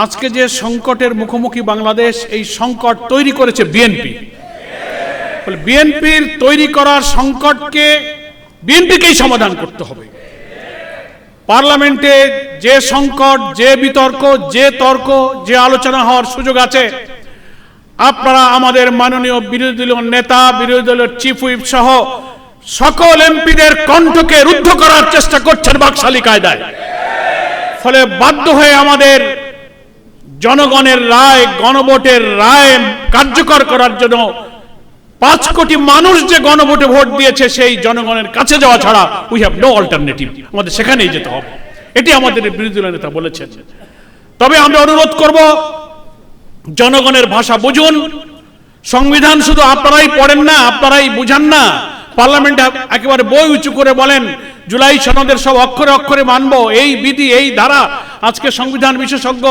আজকে যে সংকটের মুখোমুখি বাংলাদেশ, এই সংকট তৈরি করেছে বিএনপি। বিএনপির তৈরি করার সংকটকে বিএনপিকেই সমাধান করতে হবে। পার্লামেন্টে যে সংকট, যে বিতর্ক, যে তর্ক, যে আলোচনা হওয়ার সুযোগ আছে, আপনারা আমাদের মাননীয় বিরোধী দলীয় নেতা, বিরোধী দলের চিফ হুইপ সহ সকল এমপিদের কণ্ঠকে রুদ্ধ করার চেষ্টা করছেন বাকশালী কায়দায়। ফলে বাধ্য হয়ে আমাদের জনগণের রায়, গণভোটের রায় কার্যকর করার জন্য 5 কোটি মানুষ যে গণভোটে ভোট দিয়েছে, সেই জনগণের কাছে যাওয়া ছাড়া উই হ্যাভ নো অল্টারনেটিভ, আমাদের সেখানেই যেতে হবে। এটি আমাদের বিরোধী দলের নেতা বলেছেন। তবে আমরা অনুরোধ করব, জনগণের ভাষা বুঝুন। সংবিধান শুধু আপনারাই পড়েন না, আপনারাই বুঝান না, পার্লামেন্টে একেবারে বই উঁচু করে বলেন জুলাই সনদের সব অক্ষরে অক্ষরে মানব, এই বিধি, এই ধারা। আজকে সংবিধান বিশেষজ্ঞ,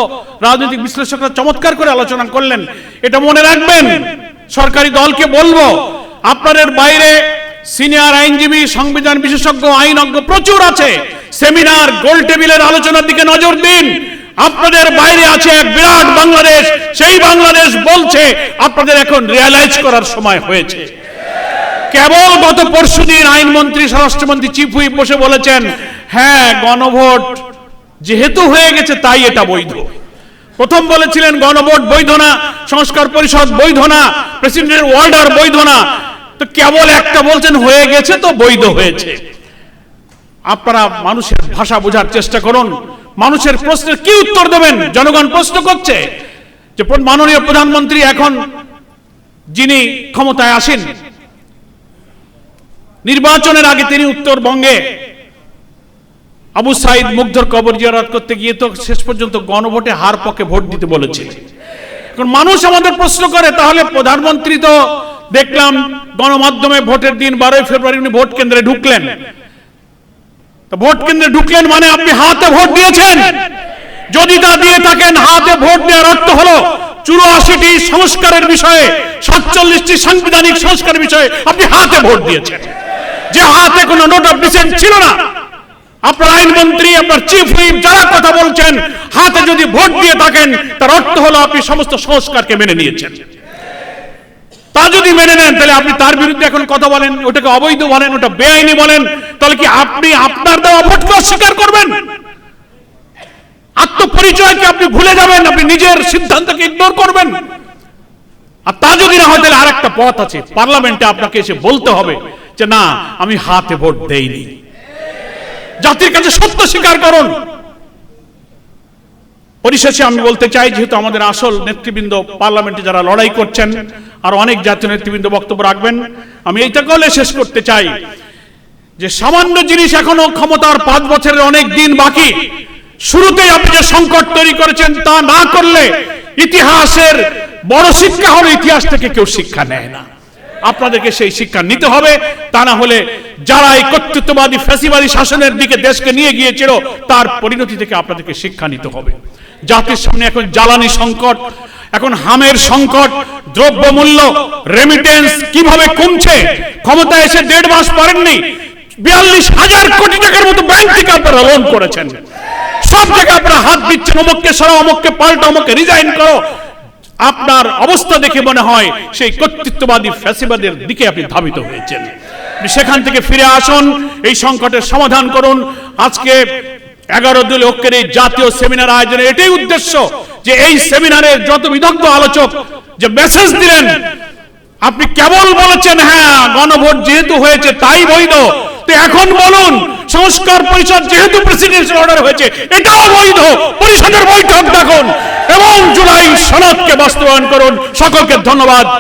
রাজনৈতিক বিশ্লেষকরা চমৎকার করে আলোচনা করলেন। এটা মনে রাখবেন, সরকারি দলকে বলবো, আপনাদের বাইরে সিনিয়র আইনজীবী, সংবিধান বিশেষজ্ঞ, আইনজ্ঞ প্রচুর আছে। সেমিনার, গোল টেবিলের আলোচনার দিকে নজর দিন। আপনাদের বাইরে আছে এক বিরাট বাংলাদেশ, সেই বাংলাদেশ বলছে আপনাদের এখন রিয়ালাইজ করার সময় হয়েছে। কেবল গত পরশুদিন আইনমন্ত্রী, স্বরাষ্ট্রমন্ত্রী, চিফ হুইপ বসে বলেছেন, হ্যাঁ গণভোট যেহেতু হয়ে গেছে তাই এটা বৈধ। প্রথম বলেছিলেন গণভোট বৈধ না, সংস্কার পরিষদ বৈধ না, প্রেসিডেন্টের অর্ডার বৈধ না, তো কেবল একটা বলছেন হয়ে গেছে তো বৈধ হয়েছে। আপনারা মানুষের ভাষা বোঝার চেষ্টা করুন। মানুষের প্রশ্নের কি উত্তর দেবেন? জনগণ প্রশ্ন করছে যে মাননীয় প্রধানমন্ত্রী এখন যিনি ক্ষমতায় আসেন, নির্বাচনের আগে তিনি উত্তরবঙ্গে আবু সাইদ মুগ্ধর কবর জিয়ারত করতে গিয়ে তো শেষ পর্যন্ত গণভোটে হার পক্ষে ভোট দিতে বলেছিলেন। এখন মানুষ আমাদের প্রশ্ন করে, তাহলে প্রধানমন্ত্রী তো দেখলাম গণমাধ্যমে ভোটের দিন 12 ফেব্রুয়ারি উনি ভোট কেন্দ্রে ঢুকলেন। ভোট কেন্দ্রে ঢুকলেন মানে আপনি হাতে ভোট দিয়েছেন? যদি তা দিয়ে থাকেন, হাতে ভোট দেওয়ার অর্থ হলো 84টি সংস্কারের বিষয়ে, 47টি সাংবিধানিক সংস্কারের বিষয়ে আপনি হাতে ভোট দিয়েছেন। যে হাতে কোনো নোট অফ ডিসেন্ট ছিল না। আপনার আইনমন্ত্রী, আপনার চিফ হুইপ যারা কথা বলছেন, হাতে যদি ভোট দিয়ে থাকেন, তার অর্থ হলো আপনি সমস্ত সংস্কারকে মেনে নিয়েছেন। তা যদি মেনে নেন, তাহলে আপনি তার বিরুদ্ধে এখন কথা বলেন, ওটাকে অবৈধ বলেন, ওটা বেআইনি বলেন, তাহলে কি আপনি আপনার দেওয়া ভোটকে অস্বীকার করবেন? আত্মপরিচয়কে আপনি ভুলে যাবেন, আপনি নিজের সিদ্ধান্তকে ইগনোর করবেন। আর তা যদি না হয়, তাহলে আরেকটা পথ আছে, পার্লামেন্টে আপনাকে এসে বলতে হবে যে না, আমি হাতে ভোট দেইনি। জাতির কাছে সত্য স্বীকার করুন। পরিশেষে আমি বলতে চাই, যেহেতু আমাদের আসল নেতৃবৃন্দ পার্লামেন্টে যারা লড়াই করছেন, আর অনেক জাতীয় নেতৃবৃন্দ বক্তব্য রাখবেন, আমি এইটা বলে শেষ করতে চাই যে সামান্য জিনিস, এখনো ক্ষমতার 5 বছরের অনেক দিন বাকি। শুরুতেই আপনি যে সংকট তৈরি করেছেন, তা না করলে ইতিহাসের বড় শিক্ষা হলো ইতিহাস থেকে কেউ শিক্ষা নেয় না। আপনাদেরকে সেই শিক্ষা নিতে হবে। তা না হলে যারা এই কর্তৃত্ববাদী ফ্যাসিবাদী শাসনের দিকে দেশকে নিয়ে গিয়েছিল, তার পরিণতি থেকে আপনাদেরকে শিক্ষা নিতে হবে। জাতির সামনে এখন জ্বালানি সংকট, এখন হামের সংকট, দ্রব্যমূল্য, রেমিটেন্স কিভাবে কমছে। ক্ষমতা এসে 1.5 মাস পারেননি, 42,000 কোটি টাকার মতো ব্যাংক থেকে আপনারা লোন করেছেন। সব জায়গায় আপনারা হাত দিচ্ছেন, অমুককে সরাও, অমুককে পাল্টা, অমুককে রিজাইন করো। আপনার অবস্থা দেখে মনে হয় সেই কর্তৃত্ববাদী ফ্যাসিবাদের দিকে আপনি ধাবিত হয়েছেন। সেখান থেকে ফিরে আসুন, এই সংকটের সমাধান করুন। আজকে 11 দলীয় ঐক্যের এই জাতীয় সেমিনার আয়োজনের এটাই উদ্দেশ্য যে এই সেমিনারের যত বিদগ্ধ আলোচক যে মেসেজ দিলেন, আপনি কেবল বলেছেন হ্যাঁ গণভোট যেহেতু হয়েছে তাই বৈধ, তো এখন বলুন সংস্কার পরিষদ যেহেতু প্রেসিডেন্সিয়াল অর্ডার হয়েছে এটাও বৈধ, পরিষদের বৈঠক ডাকুন এবং জুলাই সনদকে বাস্তবায়ন করুন। সকলকে ধন্যবাদ।